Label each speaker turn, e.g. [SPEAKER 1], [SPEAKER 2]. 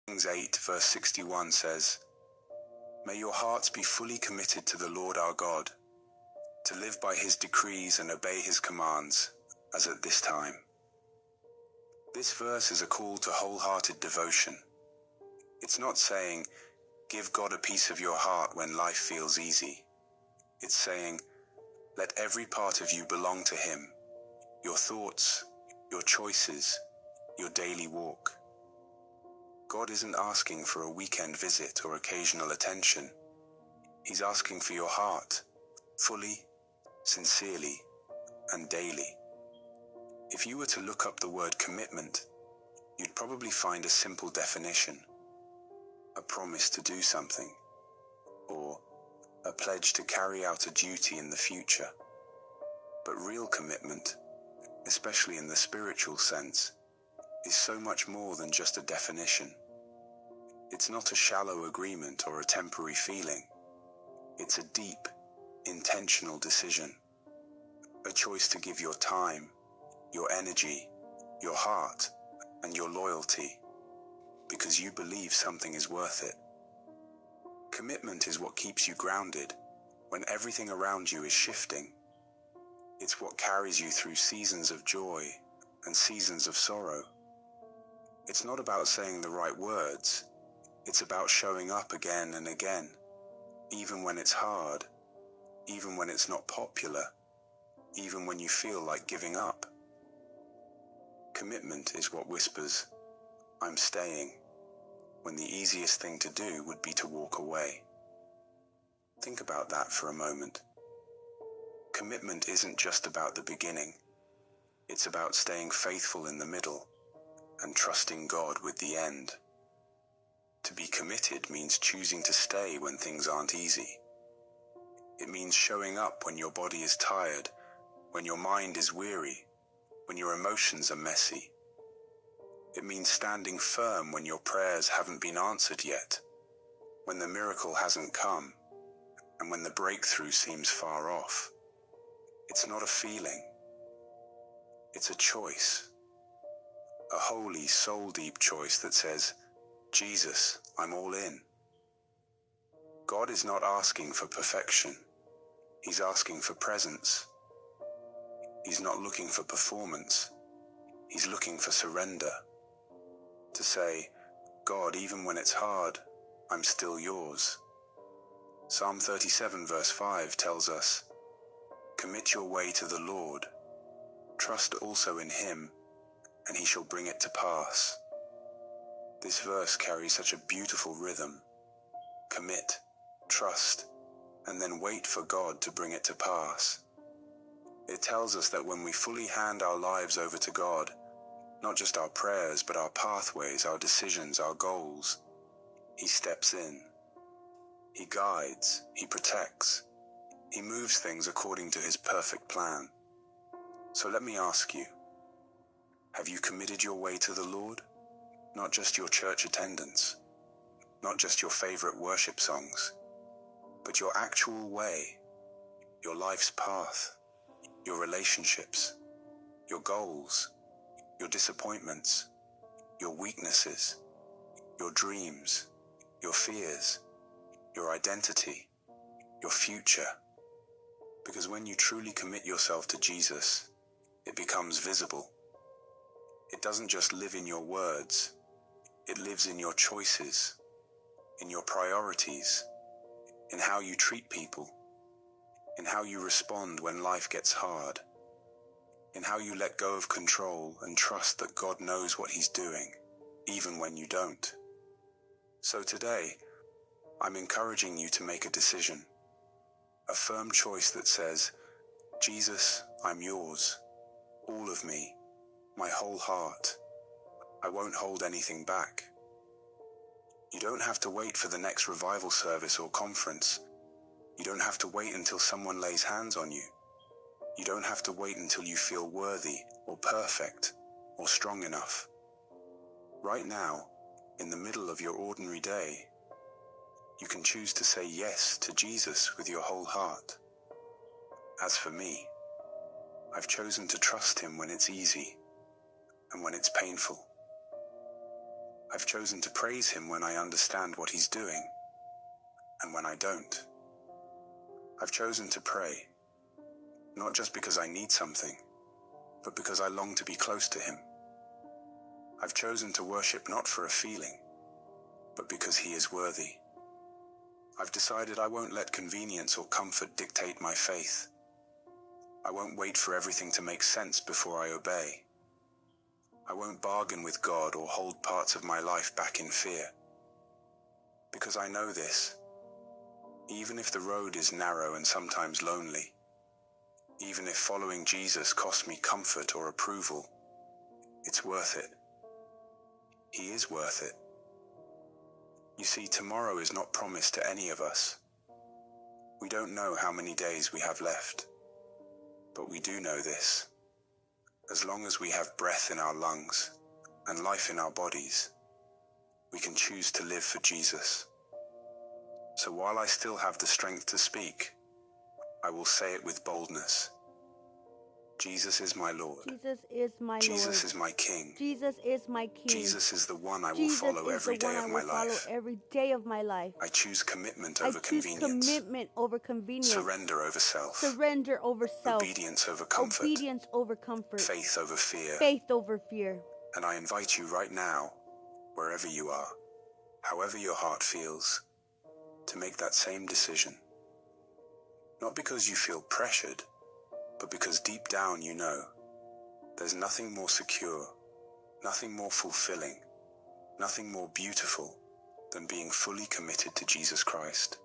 [SPEAKER 1] Kings 8 verse 61 says, "May your hearts be fully committed to the Lord our God, to live by his decrees and obey his commands, as at this time." This verse is a call to wholehearted devotion. It's not saying, give God a piece of your heart when life feels easy. It's saying, let every part of you belong to him, your thoughts, your choices, your daily walk. God isn't asking for a weekend visit or occasional attention. He's asking for your heart, fully, sincerely, and daily. If you were to look up the word commitment, you'd probably find a simple definition: a promise to do something, or a pledge to carry out a duty in the future. But real commitment, especially in the spiritual sense, is so much more than just a definition. It's not a shallow agreement or a temporary feeling. It's a deep, intentional decision, a choice to give your time, your energy, your heart, and your loyalty, because you believe something is worth it. Commitment is what keeps you grounded when everything around you is shifting. It's what carries you through seasons of joy and seasons of sorrow. It's not about saying the right words. It's about showing up again and again, even when it's hard, even when it's not popular, even when you feel like giving up. Commitment is what whispers, "I'm staying," when the easiest thing to do would be to walk away. Think about that for a moment. Commitment isn't just about the beginning. It's about staying faithful in the middle and trusting God with the end. To be committed means choosing to stay when things aren't easy. It means showing up when your body is tired, when your mind is weary, when your emotions are messy. It means standing firm when your prayers haven't been answered yet, when the miracle hasn't come, and when the breakthrough seems far off. It's not a feeling. It's a choice. A holy, soul-deep choice that says, "Jesus, I'm all in." God is not asking for perfection. He's asking for presence. He's not looking for performance. He's looking for surrender. To say, "God, even when it's hard, I'm still yours." Psalm 37 verse 5 tells us, "Commit your way to the Lord. Trust also in him, and he shall bring it to pass." This verse carries such a beautiful rhythm. Commit, trust, and then wait for God to bring it to pass. It tells us that when we fully hand our lives over to God, not just our prayers, but our pathways, our decisions, our goals, he steps in. He guides, he protects, he moves things according to his perfect plan. So let me ask you, have you committed your way to the Lord? Not just your church attendance, not just your favorite worship songs, but your actual way, your life's path, your relationships, your goals, your disappointments, your weaknesses, your dreams, your fears, your identity, your future. Because when you truly commit yourself to Jesus, it becomes visible. It doesn't just live in your words, it lives in your choices, in your priorities, in how you treat people, in how you respond when life gets hard, in how you let go of control and trust that God knows what he's doing, even when you don't. So today, I'm encouraging you to make a decision, a firm choice that says, "Jesus, I'm yours, all of me, my whole heart. I won't hold anything back." You don't have to wait for the next revival service or conference. You don't have to wait until someone lays hands on you. You don't have to wait until you feel worthy or perfect or strong enough. Right now, in the middle of your ordinary day, you can choose to say yes to Jesus with your whole heart. As for me, I've chosen to trust him when it's easy and when it's painful. I've chosen to praise him when I understand what he's doing, and when I don't. I've chosen to pray, not just because I need something, but because I long to be close to him. I've chosen to worship not for a feeling, but because he is worthy. I've decided I won't let convenience or comfort dictate my faith. I won't wait for everything to make sense before I obey. I won't bargain with God or hold parts of my life back in fear. Because I know this, even if the road is narrow and sometimes lonely, even if following Jesus costs me comfort or approval, it's worth it. He is worth it. You see, tomorrow is not promised to any of us. We don't know how many days we have left, but we do know this. As long as we have breath in our lungs and life in our bodies, we can choose to live for Jesus. So while I still have the strength to speak, I will say it with boldness. Jesus is my Lord.
[SPEAKER 2] Jesus is my
[SPEAKER 1] Jesus
[SPEAKER 2] Lord.
[SPEAKER 1] is my King.
[SPEAKER 2] Jesus is my King.
[SPEAKER 1] Jesus is the one I will follow every day of my life.
[SPEAKER 2] Every day of my life.
[SPEAKER 1] I choose commitment
[SPEAKER 2] I
[SPEAKER 1] over
[SPEAKER 2] choose
[SPEAKER 1] convenience.
[SPEAKER 2] commitment over convenience.
[SPEAKER 1] Surrender over self.
[SPEAKER 2] Surrender over self.
[SPEAKER 1] Obedience over comfort.
[SPEAKER 2] Obedience over comfort.
[SPEAKER 1] Faith over fear.
[SPEAKER 2] Faith over fear.
[SPEAKER 1] And I invite you right now, wherever you are, however your heart feels, to make that same decision. Not because you feel pressured, but because deep down you know there's nothing more secure, nothing more fulfilling, nothing more beautiful than being fully committed to Jesus Christ.